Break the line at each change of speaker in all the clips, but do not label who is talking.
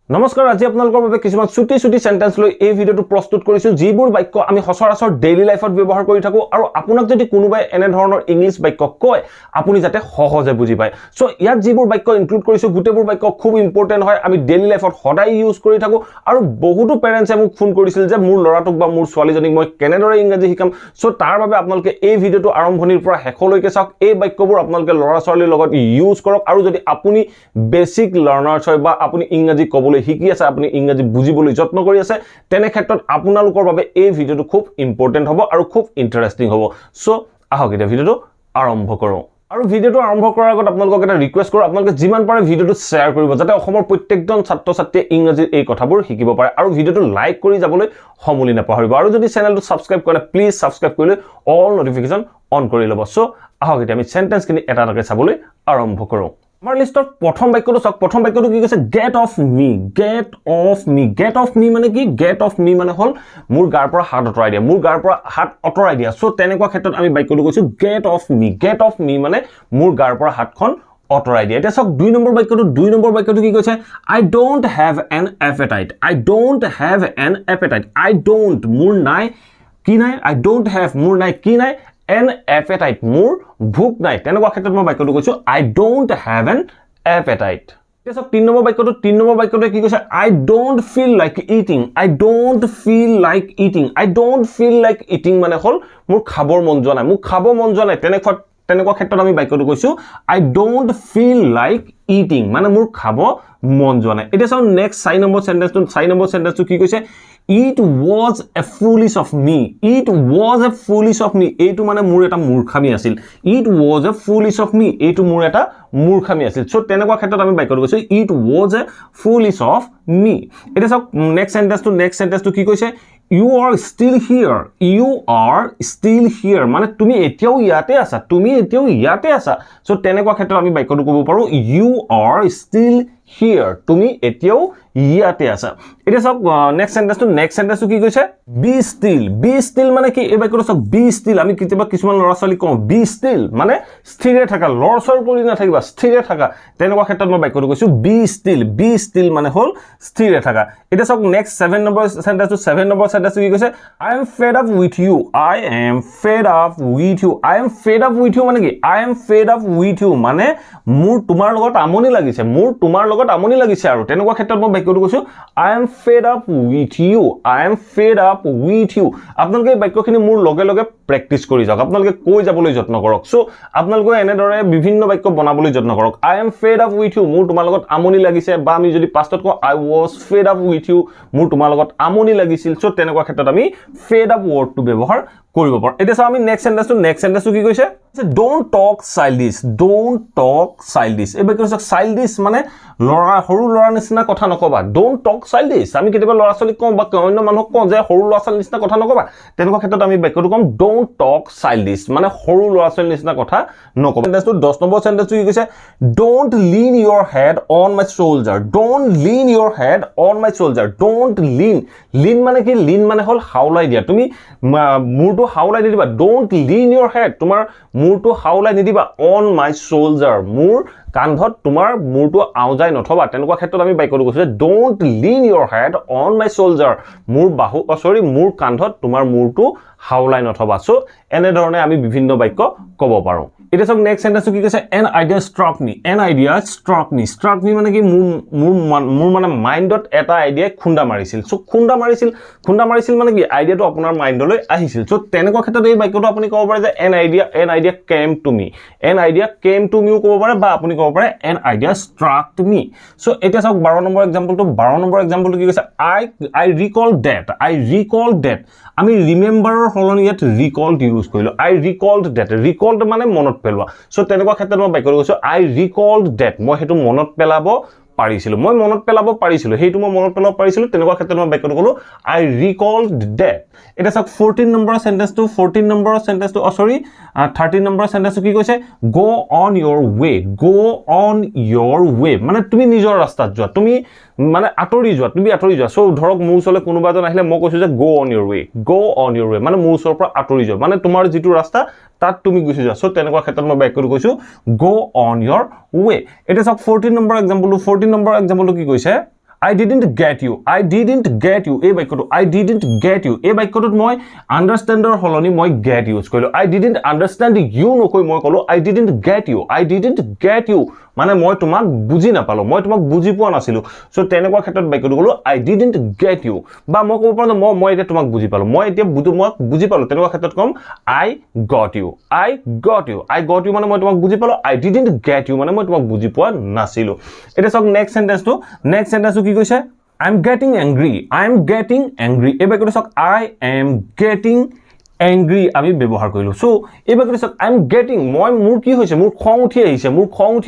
নমস্কাৰ আজি আপোনালোকৰ বাবে কিছুমান ছুটি সেন্টেন্স লৈ এই ভিডিওটো প্ৰস্তুত কৰিছো যিবোৰ বাক্য আমি সচৰাচৰ ডেইলি লাইফত ব্যৱহাৰ কৰি থাকো আৰু আপোনাক যদি কোনোবাই এনে ধৰণৰ ইংলিশ বাক্য কয় আপুনি যাতে সহজে বুজি পায় সো ইয়াত যিবোৰ বাক্য ইনক্লুড কৰিছো গুটেবোৰ বাক্য খুব ইম্পৰ্টেন্ট হয় আমি ডেইলি লাইফত সদায় ইউজ কৰি থাকো আৰু বহুতো পেৰেন্টছে মোক ফোন কৰিছিল যে মোৰ লৰাটোক বা মোৰ ছোৱালীজনীক মই কেনেদৰে ইংৰাজী শিকাম সো তাৰ বাবে আপোনালোকে এই ভিডিওটো আৰম্ভণিৰ পৰা শেষলৈকে চাওক এই বাক্যবোৰ আপোনালোকে লৰা ছোৱালীৰ লগত ইউজ কৰক আৰু যদি আপুনি বেসিক লাৰ্নাৰ্ছ হয় বা আপুনি ইংৰাজী ক'বলৈ শিকি আছে আপুনি ইংৰাজী বুজিবলৈ যত্ন কৰি আছে তেনে ক্ষেত্ৰত আপোনালোকৰ বাবে এই ভিডিওটো খুব ইম্পৰ্টেন্ট হ'ব আৰু খুব ইন্টাৰেষ্টিং হ'ব সো আহক এটা ভিডিওটো আৰম্ভ কৰো আৰু ভিডিওটো আৰম্ভ কৰাৰ আগত আপোনালোকক এটা ৰিকুৱেষ্ট কৰো আপোনালোকে যিমান পাৰে ভিডিওটো শেয়াৰ কৰিব যাতে অসমৰ প্ৰত্যেকজন ছাত্ৰ ছাত্ৰীয়ে ইংৰাজীৰ এই কথাবোৰ শিকিব পাৰে আৰু ভিডিওটো লাইক কৰি যাবলৈ সমুলি নাপাহৰিব আৰু যদি চেনেলটো সাবস্ক্ৰাইব কৰে প্লিজ সাবস্ক্ৰাইব কৰিলে অল নটিফিকেশন অন কৰি ল'ব সো আহক এটা আমি সেন্টেন্সখিনি এটা এটাকৈ চাবলৈ আৰম্ভ কৰো আমাৰ লিষ্টৰ প্ৰথম বাক্যটো চাওক প্ৰথম বাক্যটো কি কৈছে get off me get off me মানে কি গেট অফ মি মানে হল মোৰ গাৰ পৰা হাত অতৰাই দিয়া সো তেনেকুৱা ক্ষেত্ৰত আমি বাক্যটো কৈছো গেট অফ মি মানে মোৰ গাৰ পৰা হাতখন অতৰাই দিয়া এটা চাওক দুই নম্বৰ বাক্যটো কি কৈছে I don't have an appetite I don't মোৰ নাই কি নাই I don't have মোৰ নাই কি নাই an appetite মোৰ ভোক নাই তেনেকুৱা ক্ষেত্ৰত মই বাক্যটো কৈছো I don't have an appetite এটা তিন নম্বৰ বাক্যটো কি কৈছে I don't feel like eating মানে হল মোৰ খাবৰ মন যোৱা নাই তেনেকুৱা ক্ষেত্ৰত আমি বাক্যটো কৈছো I don't feel like eating মানে মোৰ খাব মন যোৱা নাই এটা চাও নেক্সট 4 নম্বৰ সেন্টেন্সটো কি কৈছে It was a foolish of me এইটো মানে মোৰ এটা মূৰ্খামি আছিল It was a foolish of me এইটো মোৰ এটা মূৰ্খামি আছিল সো তেনেকুৱা ক্ষেত্ৰত আমি বাক্যটো কৈছো It was a foolish of me এটা চাওক নেক্সট সেন্টেন্সটো কি কৈছে You are still here মানে তুমি এতিয়াও ইয়াতে আছা সো তেনেকুৱা ক্ষেত্ৰত আমি বাক্যটো ক'ব পাৰো You are still here তুমি এতিয়াও ইয়াতে আছা এটা সব নেক্সট সেন্টেন্সটো কি কৈছে be still মানে কি এই বাক্যটো সব be still আমি কিছুমান লৰা ছোৱালী কওঁ be still মানে স্থিৰে থাকা লৰচৰ কৰি নাথাকিবা স্থিৰে থাকা তেনেকুৱা ক্ষেত্ৰত মই বাক্যটো কৈছো be still মানে হল স্থিৰে থাকা এটা সব নেক্সট 7 নম্বৰ সেন্টেন্সটো কি কৈছে I am fed up with you মানে কি I am fed up with you মানে মোৰ তোমাৰ লগত আমনি লাগিছে আৰু তেনেকুৱা ক্ষেত্ৰত মই বাক্যটো কৈছো I am fed up with you আপোনালোকে এই বাক্যখিনি মোৰ লগে লগে প্ৰেক্টিস কৰি যাওক আপোনালোকে কৈ যাবলৈ যত্ন কৰক সো আপোনালোকে এনেদৰে বিভিন্ন বাক্য বনাবলৈ যত্ন কৰক I am fed up with you মোৰ তোমাৰ লগত আমনি লাগিছে বা আমি যদি পাষ্টত কওঁ I was fed up with you মোৰ তোমাৰ লগত আমনি লাগিছিল সো তেনেকুৱা ক্ষেত্ৰত আমি fed up wordটো ব্যৱহাৰ কৰিব পাৰো এতিয়া চাও আমি নেক্সট সেন্টেন্সটো কি কৈছে don't talk childish এই বাক্যটো childish মানে সৰু লৰা নিচিনা কথা নকবা don't talk childish আমি কেতিয়াবা লৰা ছোৱালী কওঁ বা অন্য মানুহক কওঁ যে সৰু লৰা ছোৱালী নিচিনা কথা নকবা তেনেকুৱা ক্ষেত্ৰত আমি বাক্যটো কম don't talk childish মানে সৰু লৰা ছোৱালী নিচিনা কথা নকবা 10 নম্বৰ সেন্টেন্সটো কি কৈছে don't lean your head on my shoulder don't lean মানে কি lean মানে হল হাওলাই দিয়া তুমি মূৰটো হাওলাই নিদিবা don't lean your head তোমাৰ মূৰটো হাওলাই নিদিবা on my shoulder মোৰ কান্ধত তোমাৰ মূৰটো আউজাই নথবা তেনেকুৱা ক্ষেত্ৰত আমি বাক্যটো কৈছো don't lean your head on my shoulder মোৰ কান্ধত তোমাৰ মূৰটো হাওলাই নথবা সো এনে ধৰণে আমি বিভিন্ন বাক্য ক'ব পাৰো এটা সব নেক্সট সেন্টেন্সটো কি কৈছে an idea struck me মানে কি মোৰ মানে মাইন্ডত এটা আইডিয়া খুন্দা মাৰিছিল সো খুন্দা মাৰিছিল মানে কি আইডিয়াটো আপোনাৰ মাইন্ডলৈ আহিছিল সো তেনেকুৱা ক্ষেত্ৰত এই বাক্যটো আপুনি ক'ব পাৰে যে an idea came to me ক'ব পাৰে বা আপুনি ক'ব পাৰে an idea struck me so এটা সব 12 নম্বৰ এক্সাম্পলটো কি কৈছে I recall that আমি ৰিমেম্বাৰৰ সলনি ইয়াত ৰিকল্ড ইউজ কৰিলো I recalled মানে মনত পেলোৱা সো তেনেকুৱা ক্ষেত্ৰত মই বাক্যটো কৈছো I recalled that মই হেতু মনত পেলাব পাৰিছিলো সেইটো মই মনত পেলাব পাৰিছিলো তেনেকুৱা ক্ষেত্ৰত মই বাক্যটো ক'লো I recalled that এটা চাওক 13 নম্বৰ সেন্টেন্সটো কি কৈছে go on your way মানে তুমি নিজৰ ৰাস্তাত যোৱা তুমি মানে আতৰি যোৱা সো ধৰক মোৰ ওচৰলৈ কোনোবা এজন আহিলে মই কৈছো যে go on your way মানে মোৰ ওচৰৰ পৰা আতৰি যোৱা মানে তোমাৰ যিটো ৰাস্তা তাত তুমি গুছি যোৱা সো তেনেকুৱা ক্ষেত্ৰত মই বাক্যটো কৈছো go on your way এটা সব 14 নম্বৰ এক্সাম্পলটো কি কৈছে I didn't get you. I didn't get you. এই বাক্যটো I didn't get you. এই বাক্যটোত মই understander হলনি মই get use কৰিলো. I didn't understand you নকৈ মই কলো I didn't get you. I didn't get you. মানে মই তোমাক বুজি নাপালো, মই তোমাক বুজি পোৱা নাছিলো। সো তেনেকুৱা ক্ষেত্ৰত বাক্যটো কলো I didn't get you। বা মই ক'ব পাৰো মই এতিয়া তোমাক বুজি পালো, মই এতিয়া বুজি পালো, তেনেকুৱা ক্ষেত্ৰত কম I got you। I got you। I got you মানে মই তোমাক বুজি পালো। I didn't get you মানে মই তোমাক বুজি পোৱা নাছিলো। এটা সক নেক্সট সেন্টেন্সটো কি কৈছে I'm getting angry। I'm getting angry। এই বাক্যটো সক I am getting angry আমি ব্যৱহাৰ কৰিলো। সো এই বাক্যটো সক I'm getting মোৰ কি হৈছে, মোৰ খং উঠি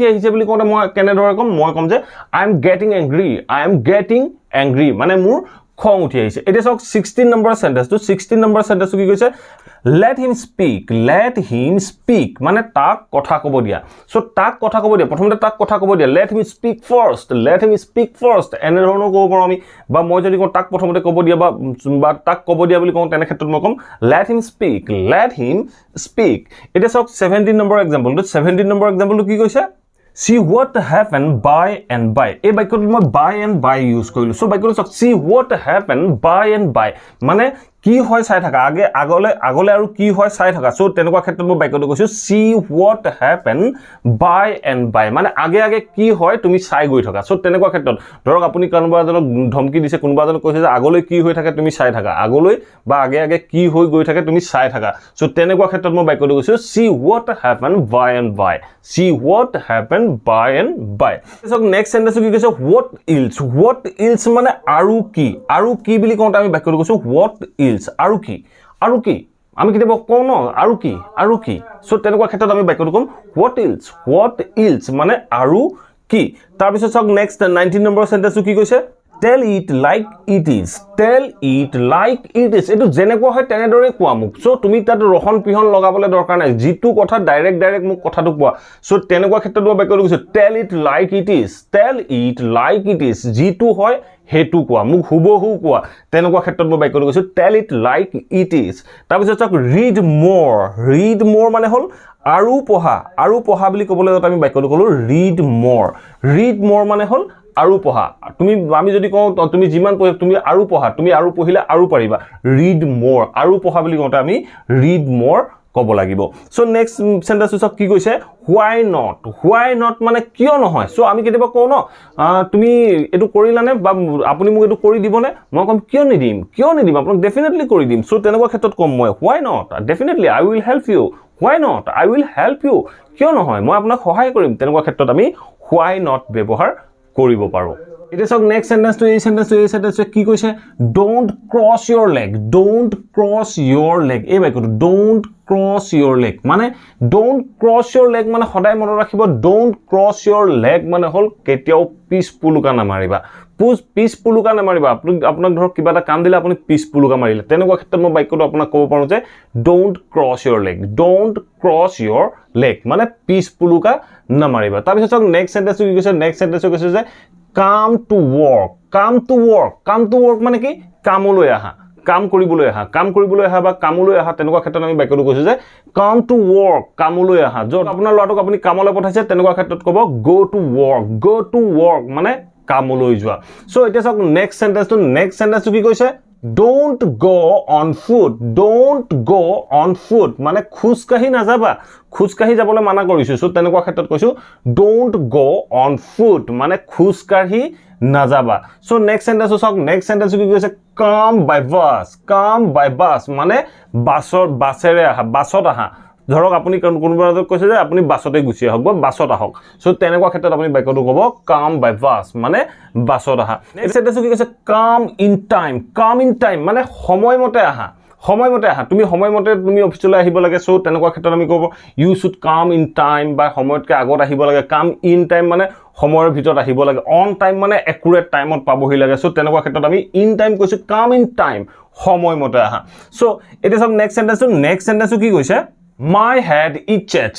আহিছে বুলি কোতে মই কেনেদৰে কম, মই কম যে I'm getting angry। I am getting angry মানে মোৰ খং উঠি আহিছে। এটা সক 16 নম্বৰ সেন্টেন্সটো কি কৈছে let him speak মানে তাক কথা ক'ব দিয়া। সো তাক কথা ক'ব দিয়া, প্ৰথমতে তাক কথা ক'ব দিয়া, let him speak first এনে ধৰণৰ ক'ব পাৰো আমি। বা মই যদি কওঁ তাক প্ৰথমতে ক'ব দিয়া বা তাক ক'ব দিয়া বুলি কওঁ, তেনে ক্ষেত্ৰত মই কম let him speak। এটা সক 17 নম্বৰ এক্সাম্পলটো কি কৈছে see what happened by and by। এই বাক্যটোত মই by and by ইউজ কৰিলো। সো বাক্যটো সক see what happened by and by মানে কি হয় চাই থাকা, আগলে আৰু কি হয় চাই থাকা। সো তেনেকুৱা ক্ষেত্ৰত মই বাক্যটো কৈছো see what happened by and by মানে আগে কি হয় তুমি চাই গৈ থাকা। সো তেনেকুৱা ক্ষেত্ৰত ধৰক আপুনি কোনোবা এজনক ধমকি দিছে, কোনোবা এজনক কৈছে যে আগলৈ কি হৈ থাকে তুমি চাই থাকা, আগলৈ বা আগে কি হৈ গৈ থাকে তুমি চাই থাকা। সো তেনেকুৱা ক্ষেত্ৰত মই বাক্যটো কৈছো see what happened by and by। see what happened by and by। So next সেন্টেন্সটো কি কৈছে what else মানে আৰু কি বুলি কওঁতে আমি বাক্যটো কৈছো what else আৰু কি আমি কেতিয়াবা কওঁ ন আৰু কি। সো তেনেকুৱা ক্ষেত্ৰত আমি বাক্যটো কম what else মানে আৰু কি। তাৰপিছত চাওক নেক্সট 19 নম্বৰ সেন্টেন্সটো কি কৈছে tell it like it is। এইটো যেনেকুৱা হয় তেনেদৰে কোৱা মোক। সো তুমি তাত ৰহন পিহন লগাবলৈ দৰকাৰ নাই, যিটো কথা ডাইৰেক্ট মোক কথাটো কোৱা। সো তেনেকুৱা ক্ষেত্ৰত মই বাক্যটো কৈছো tell it like it is। যিটো হয় হেতু কোৱা, মোক হুবহু কোৱা। তেনেকুৱা ক্ষেত্ৰত মই বাক্যটো কৈছো tell it like it is। তাৰপিছত চাওক read more মানে হ'ল আৰু পঢ়া বুলি ক'বলৈ আমি বাক্যটো ক'লো read more মানে হ'ল আৰু পঢ়া। আমি যদি কওঁ তুমি যিমান পঢ়া তুমি আৰু পঢ়া, তুমি আৰু পঢ়িলে আৰু পাৰিবা। read more আৰু পঢ়া বুলি কওঁতে আমি read more ক'ব লাগিব। সো নেক্সট সেন্টেন্সটো চাওক কি কৈছে why not মানে কিয় নহয়। সো আমি কেতিয়াবা কওঁ ন তুমি এইটো কৰিলানে বা আপুনি মোক এইটো কৰি দিবনে, মই কম কিয় নিদিম আপোনাক ডেফিনেটলি কৰি দিম। সো তেনেকুৱা ক্ষেত্ৰত কম মই why not definitely I will help you। why not I will help you কিয় নহয় মই আপোনাক সহায় কৰিম। তেনেকুৱা ক্ষেত্ৰত আমি why not ব্যৱহাৰ কৰিব পাৰো। এতিয়া চাওক নেক্সট সেন্টেন্সটো কি কৈছে don't cross your leg। এই বাক্যটো don't cross your leg মানে সদায় মনত ৰাখিব don't cross your leg মানে হ'ল কেতিয়াও পিছ পুলুকা নামাৰিবা। আপোনাক ধৰক কিবা এটা কাম দিলে আপুনি পিছ পুলুকা মাৰিলে, তেনেকুৱা ক্ষেত্ৰত মই বাক্যটো আপোনাক ক'ব পাৰো যে don't cross your leg মানে পিছ পুলুকা নামাৰিবা। তাৰপিছত চাওক নেক্সট সেন্টেন্সটো কৈছে যে come to work মানে কি কামলৈ আহা, কাম কৰিবলৈ আহা বা কামলৈ আহা। তেনেকুৱা ক্ষেত্ৰত আমি বাক্যটো কৈছো যে come to work কামলৈ আহা। য'ত আপোনাৰ ল'ৰাটোক আপুনি কামলৈ পঠাইছে তেনেকুৱা ক্ষেত্ৰত ক'ব go to work মানে কামলৈ যোৱা। সো এতিয়া চাওক নেক্সট সেন্টেন্সটো কি কৈছে don't go on foot মানে খোজকাঢ়ি নাযাবা, খোজকাঢ়ি যাবলৈ মানা কৰিছো। সো তেনেকুৱা ক্ষেত্ৰত কৈছো don't go on foot মানে খোজকাঢ়ি নাযাবা। সো নেক্সট সেন্টেন্সটো কি কৈছে come by bus মানে বাছত আহা। ধৰক আপুনি কোনোবা কৈছে যে আপুনি বাছতে গুচি আহক বা বাছত আহক। সো তেনেকুৱা ক্ষেত্ৰত আপুনি বাক্যটো ক'ব come by bus মানে বাছত আহা। নেক্সট সেন্টেন্সটো কি কৈছে come in time মানে সময়মতে আহা। তুমি সময়মতে তুমি অফিচলৈ আহিব লাগে। সো তেনেকুৱা ক্ষেত্ৰত আমি ক'ব you should come in time বা সময়তকৈ আগত আহিব লাগে। come in time মানে সময়ৰ ভিতৰত আহিব লাগে। on time মানে একুৰেট টাইমত পাবহি লাগে। সো তেনেকুৱা ক্ষেত্ৰত আমি in time কৈছো come in time সময়মতে আহা। সো এতিয়া চাওক নেক্সট সেন্টেন্সটো কি কৈছে my head itches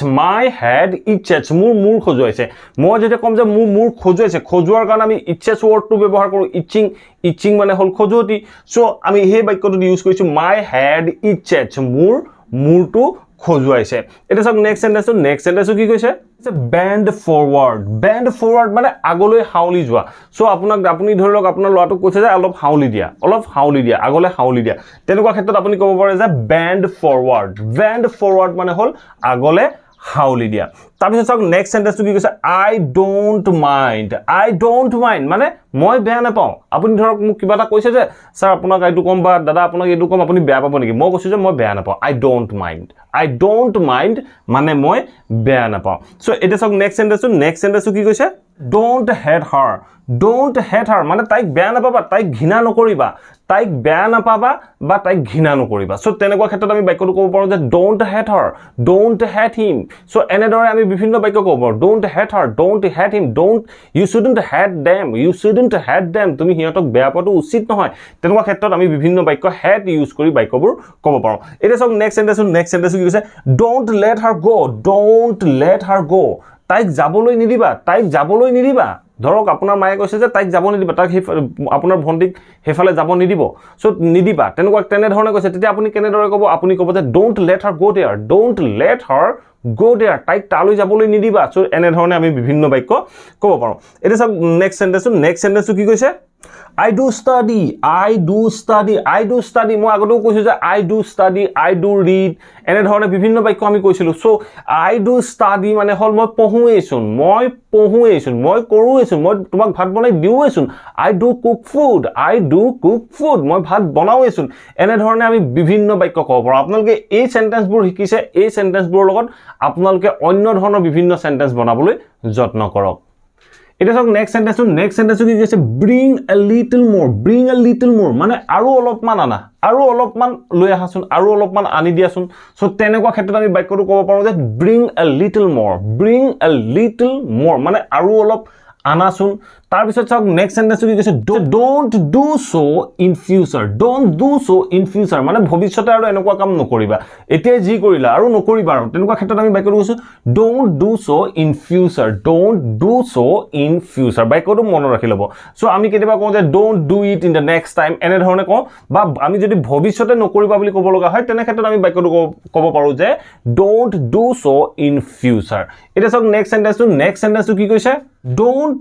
মোৰ খজুৱাইছে। মই যেতিয়া ক'ম যে মোৰ খজুৱাইছে, খজুৱাৰ কাৰণে আমি itches ৱৰ্ডটো ব্যৱহাৰ কৰোঁ। itching মানে হ'ল খজুৱতি। সো আমি সেই বাক্যটোত ইউজ কৰিছো my head itches মূৰটো খজুৱাইছে। এতিয়া চাওক নেক্সট সেন্টেন্সটো কি কৈছে বেণ্ড ফৰৱাৰ্ড মানে আগলৈ হাউলি যোৱা সো আপুনি ধৰি লওক আপোনাৰ ল'ৰাটোক কৈছে যে অলপ হাউলি দিয়া আগলৈ হাউলি দিয়া তেনেকুৱা ক্ষেত্ৰত আপুনি ক'ব পাৰে যে বেণ্ড ফৰৱাৰ্ড মানে হ'ল আগলৈ হাউলি দিয়া তাৰপিছত চাওক নেক্সট সেন্টেন্সটো কি কৈছে আই ডোন্ট মাইন্ড মানে মই বেয়া নাপাওঁ আপুনি ধৰক মোক কিবা এটা কৈছে যে স্যাৰ আপোনাক এইটো কম বা দাদা আপোনাক এইটো কম আপুনি বেয়া পাব নেকি মই কৈছো যে মই বেয়া নাপাওঁ আই ডোন্ট মাইন্ড মানে মই বেয়া নাপাওঁ সো এটা চাওক নেক্সট সেন্টেন্সটো কি কৈছে ডোন্ট হেট হাৰ মানে তাইক বেয়া নাপাবা তাইক ঘৃণা নকৰিবা বা তাইক ঘৃণা নকৰিবা সো তেনেকুৱা ক্ষেত্ৰত আমি বাক্যটো ক'ব পাৰো যে ডোন্ট হেট হিম সো এনেদৰে আমি বিভিন্ন বাক্য ক'ব পাৰো don't hate her don't hate him you shouldn't hate them তুমি সিহঁতক বেয়া পোৱাটো উচিত নহয় তেনেকুৱা ক্ষেত্ৰত আমি বিভিন্ন বাক্য হেট ইউজ কৰি বাক্যবোৰ ক'ব পাৰো এতিয়া চাওক নেক্সট সেন্টেন্সটো কি কৈছে ডোন্ট লেট হাৰ গো তাইক যাবলৈ নিদিবা ধৰক আপোনাৰ মায়ে কৈছে যে তাইক যাব নিদিবা তাক আপোনাৰ ভণ্টিক হেফালে যাব নিদিব সো নিদিবা তেনেধৰণে কৈছে তেতিয়া আপুনি কেনেদৰে ক'ব আপুনি ক'ব যে don't let her go there তাইক তালৈ যাবলৈ নিদিবা সো এনেধৰণে আমি বিভিন্ন বাক্য ক'ব পাৰো এতিয়া চাওক নেক্সট সেন্টেন্সটো কি কৈছে I do study মই আগতেও কৈছো যে I do read এনেধৰণে বিভিন্ন বাক্য আমি কৈছিলো সো I do study মানে হ'ল মই পঢ়ুৱেছোন মই কৰোৱেছোন মই তোমাক ভাত বনাই দিওৱেছোন I do cook food মই ভাত বনাওৱেছোন এনেধৰণে আমি বিভিন্ন বাক্য ক'ব পাৰো আপোনালোকে এই সেন্টেন্সবোৰ শিকিছে এই সেন্টেন্সবোৰৰ লগত আপোনালোকে অন্য ধৰণৰ বিভিন্ন সেন্টেন্স বনাবলৈ যত্ন কৰক এটা চাওক নেক্সট সেন্টেন্সটো কি কৈছে ব্ৰিং এ লিটল মোৰ মানে আৰু অলপমান লৈ আহাচোন আৰু অলপমান আনি দিয়াচোন সো তেনেকুৱা ক্ষেত্ৰত আমি বাক্যটো ক'ব পাৰো যে ব্ৰিং এ লিটল মোৰ মানে আৰু অলপ আনাচোন তাৰ পিছত চাওক নেক্সট সেন্টেন্সটো কি কৈছে don't do so in future মানে ভৱিষ্যতে আৰু এনেকুৱা কাম নকৰিবা এতিয়া যি কৰিলা আৰু নকৰিবা আৰু তেনেকুৱা ক্ষেত্ৰত আমি বাক্যটো কৈছো don't do so in future বাক্যটো মনত ৰাখি ল'ব সো আমি কেতিয়াবা কওঁ যে don't do it in the next time এনেধৰণে কওঁ বা আমি যদি ভৱিষ্যতে নকৰিবা বুলি ক'ব লগা হয় তেনে ক্ষেত্ৰত আমি বাক্যটো ক'ব পাৰো যে don't do so in future এটা চাওক নেক্সট সেন্টেন্সটো কি কৈছে don't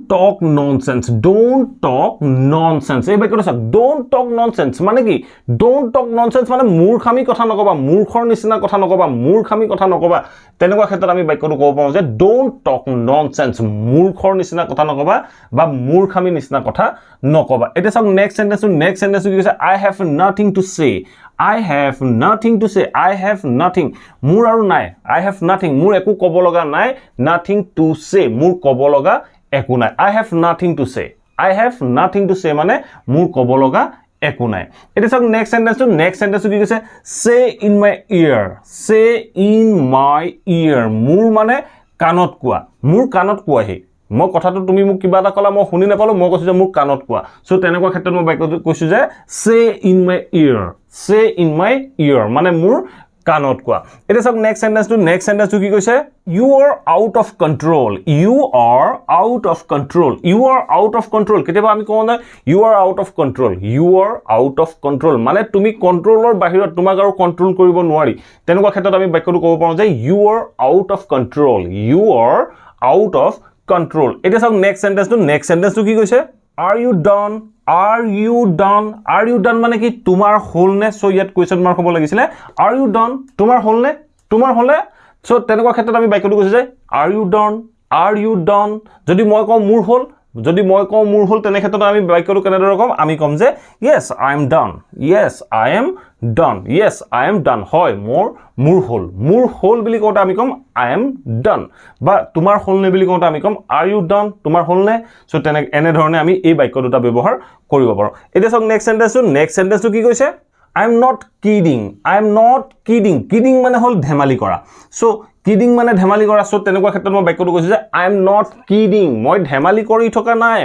talk nonsense এই বাক্যটো চাওক don't talk nonsense মানে কি don't talk nonsense মানে মূৰ্খামি কথা নকবা মূৰ্খৰ নিচিনা কথা নকবা মূৰ্খামি কথা নকবা তেনেকুৱা ক্ষেত্ৰত আমি বাক্যটো ক'ব পাৰো যে don't talk nonsense মূৰ্খৰ নিচিনা কথা নকবা বা মূৰ্খামি নিচিনা কথা নকবা এটা চাওক নেক্সট সেন্টেন্সটো কি কৈছে I have nothing to say মোৰ আৰু নাই I have nothing মোৰ একো ক'ব লগা নাই nothing to say মোৰ ক'ব লগা একো নাই I have nothing to say মানে মোৰ ক'ব লগা একো নাই এটা চাওক নেক্সট সেন্টেন্সটো কি কৈছে say in my ear মোৰ মানে কাণত কোৱাহি মই কথাটো তুমি মোক কিবা এটা কলা মই শুনি নাপালো মই কৈছো যে মোৰ কাণত কোৱা সো তেনেকুৱা ক্ষেত্ৰত মই বাক্যটো কৈছো যে say in my ear মানে মোৰ কাণত কোৱা এটা চাওক নেক্সট সেন্টেন্সটো কি কৈছে you are out of control কেতিয়াবা আমি কওঁ না you are out of control মানে তুমি কন্ট্ৰোলৰ বাহিৰত তোমাক আৰু কন্ট্ৰোল কৰিব নোৱাৰি তেনেকুৱা ক্ষেত্ৰত আমি বাক্যটো ক'ব পাৰো যে you are out of control এটা চাওক নেক্সট সেন্টেন্সটো কি কৈছে are you done মানে কি তোমাৰ হ'লনে সো ইয়াত কোৱেশ্চন মাৰ্ক হ'ব লাগিছিলে are you done তোমাৰ হ'লনে সো তেনেকুৱা ক্ষেত্ৰত আমি বাক্যটো কৈছো যে are you done যদি মই কওঁ মোৰ হ'ল তেনে ক্ষেত্ৰত আমি বাক্যটো কেনেদৰে ক'ম আমি ক'ম যে yes I am done হয় মোৰ হ'ল বুলি কওঁতে আমি ক'ম I am done বা তোমাৰ হ'লনে বুলি কওঁতে আমি ক'ম are you done তোমাৰ হ'লনে সো এনেধৰণে আমি এই বাক্য দুটা ব্যৱহাৰ কৰিব পাৰো এতিয়া চাওক নেক্সট সেন্টেন্সটো কি কৈছে I am not kidding মানে হ'ল ধেমালি কৰা সো কিডিং মানে ধেমালি কৰা সো তেনেকুৱা ক্ষেত্ৰত মই বাক্যটো কৈছো যে I am not kidding মই ধেমালি কৰি থকা নাই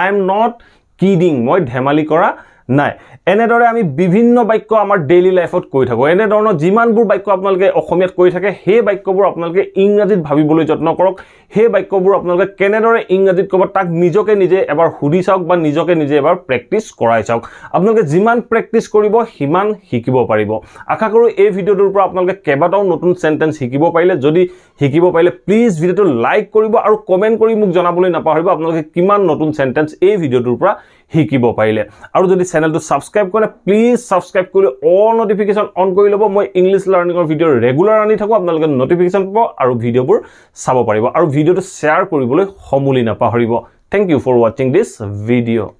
I am not kidding মই ধেমালি কৰা নাই এনেদৰে আমি বিভিন্ন বাক্য আমাৰ ডেইলি লাইফত কৈ থাকো এনে ধৰণৰ যিমানবোৰ বাক্য আপোনালোকে অসমীয়াত কৈ থাকে সেই বাক্যবোৰ আপোনালোকে ইংৰাজীত ভাবিবলৈ যত্ন কৰক সেই বাক্যবোৰ আপোনালোকে কেনেদৰে ইংৰাজীত ক'ব তাক নিজকে নিজে এবাৰ সুধি চাওক বা নিজকে নিজে এবাৰ প্ৰেক্টিচ কৰাই চাওক আপোনালোকে যিমান প্ৰেক্টিচ কৰিব সিমান শিকিব পাৰিব আশা কৰো এই ভিডিঅ'টোৰ পৰা আপোনালোকে কেইবাটাও নতুন সেন্টেন্স শিকিব পাৰিলে যদি শিকিব পাৰিলে প্লিজ ভিডিঅ'টো লাইক কৰিব আৰু কমেন্ট কৰি মোক জনাবলৈ নাপাহৰিব আপোনালোকে কিমান নতুন সেন্টেন্স এই ভিডিঅ'টোৰ পৰা শিকিব পাৰিলে আৰু যদি চেনেলটো সাবস্ক্ৰাইব কৰে প্লিজ সাবস্ক্ৰাইব কৰি অল নোটিফিকেশন অন কৰি ল'ব মই ইংলিশ লাৰ্নিংৰ ভিডিঅ ৰেগুলাৰ আনি থাকো আপোনালোকে নোটিফিকেশন পাব আৰু ভিডিঅ'বোৰ চাব পাৰিব আৰু ভিডিঅ'টো শ্বেয়াৰ কৰিবলৈ সমূলি নাপাহৰিব thank you for watching this video